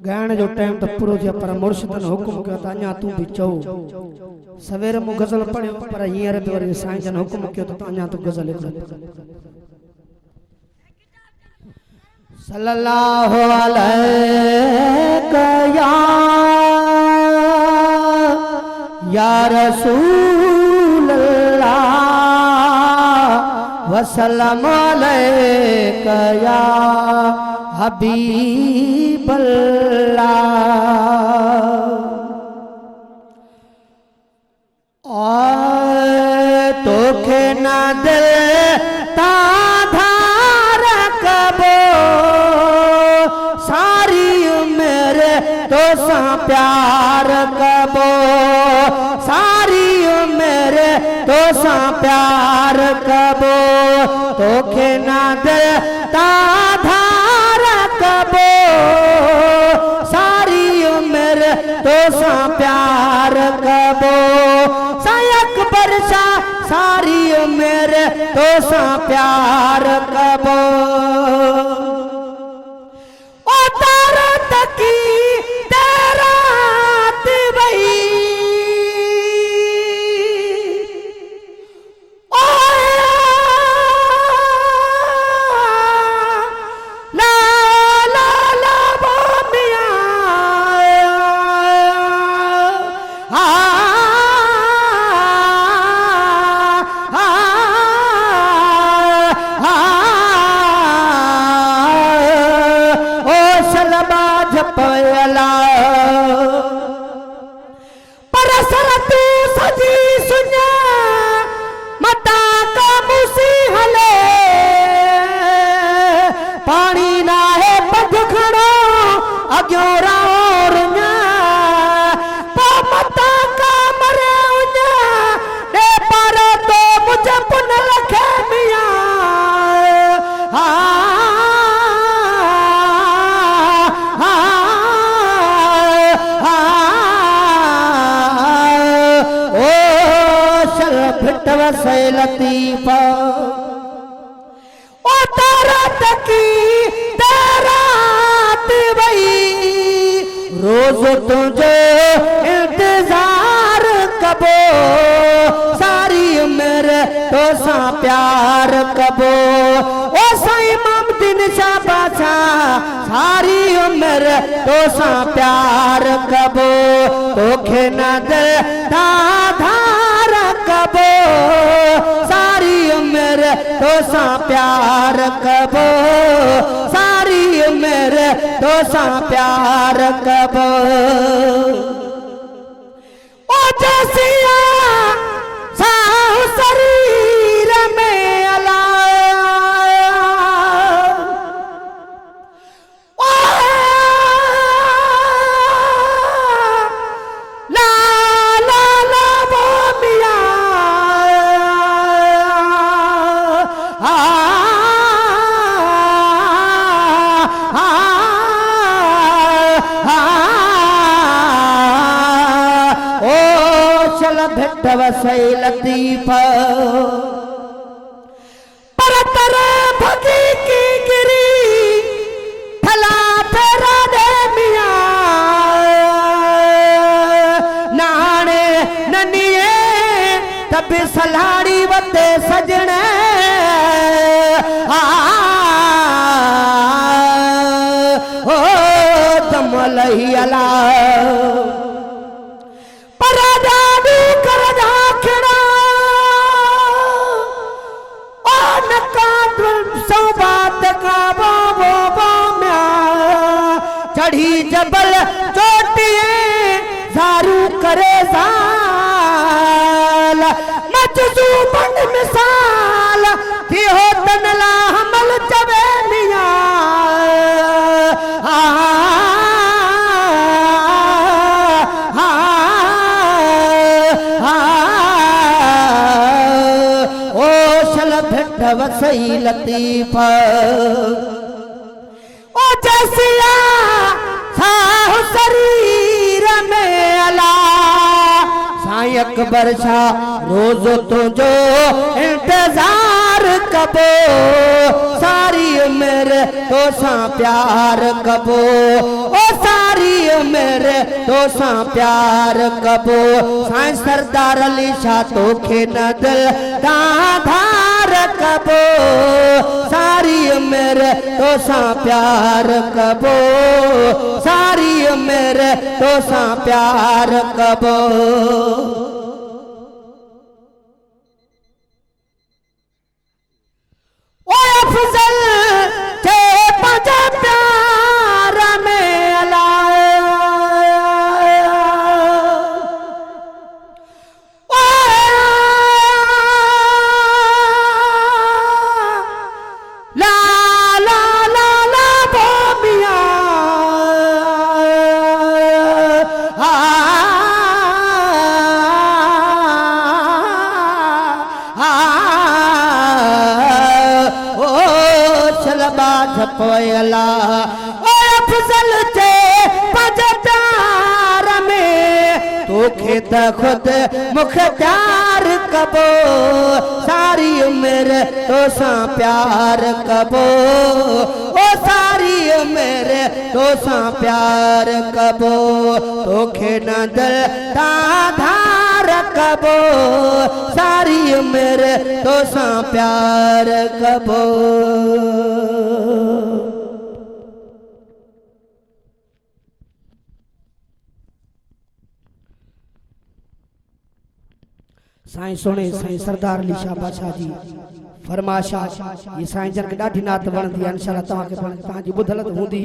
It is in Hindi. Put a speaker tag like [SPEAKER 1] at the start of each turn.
[SPEAKER 1] गायण जो टाइम तो पूरो थिया पर मुर्शिदन हुकुम कयो त अञा तू भी चओ सवेरे मु गजल पढ़ियो पर हींअर बि वरी साईं जन हुकुम कयो त अञा तू गजल लिख सल्लल्लाहु अलैहि या रसूल अल्लाह वसल्लम अलैका या हबीब अल्लाह तोखे ना दिल ता धार कबो सारी उम्र तो सा प्यार कबो सारी उम्र तो सा प्यार कबो तोखे ना दिल ता धार कबो सारी उम्र तो सा प्यार कबो अकबर शाह सारी उम्र तो सा प्यार कबो ओ तारा तकी तेरा वही ओ ला ला ला बोमिया पयला परसर तू सजी सुना मता का मुसी हले पानी ना है पग खड़ो अग्यो रार मता का मरे उन्या ने पर तो मुझे पुन लखे मिया वसे लतीफा ओ तारा तकी तेरा वही रोज तुझे इंतजार कबो सारी उम्र तो सा प्यार कबो ओ साईं इमामुद्दीन शाह बादशाह सारी उम्र तो सा प्यार कबो तोखे न दिल धार कबो सारी उम्र तो सा प्यार कबो सारी उम्र तो सा प्यार कबो ओ जैसिया साहु शरीर में अला वसई लतीफा पर तेरे भगी की गिरी फला तेरा दे मिया नाने ननिए तब सलाड़ी वते सजने ओ दमलही अला चढ़ी जबल चोटिए जारू करे जाल मजजूबन मिसाल थी हो तनला हमल चवे मिया ओ शल भेट वसई लतीफा ओ जैसिया साहु शरीर में अला साईं अकबर शाह रोज तुझो इंतजार कबो सारी उम्र तोसां प्यार कबो ओ सारी उम्र तोसां प्यार कबो साईं सरदार अली शाह तोखे न दिल धार कबो सारी उम्र तोसां प्यार कबो सारी उम्र तोसां प्यार कबो ओ अफजल थे पंज प्यार में अला ला ला ला ला बोमिया झपयला ओ अफजल थे पंजदार में तोखे त खुद मुख्तार कबो सारी उम्र तोसां प्यार कबो ओ सारी उम्र तोसां प्यार कबो तोखे न दिल धार कबो सारी उम्र तोसां प्यार कबो साईं सुने साईं सरदार अली शाह बादशाह जी फरमाशा ये साईं जन के ॾाढी नात वणंदी आहे इंशाअल्लाह तव्हांखे पंहिंजी ॿुधल हूंदी।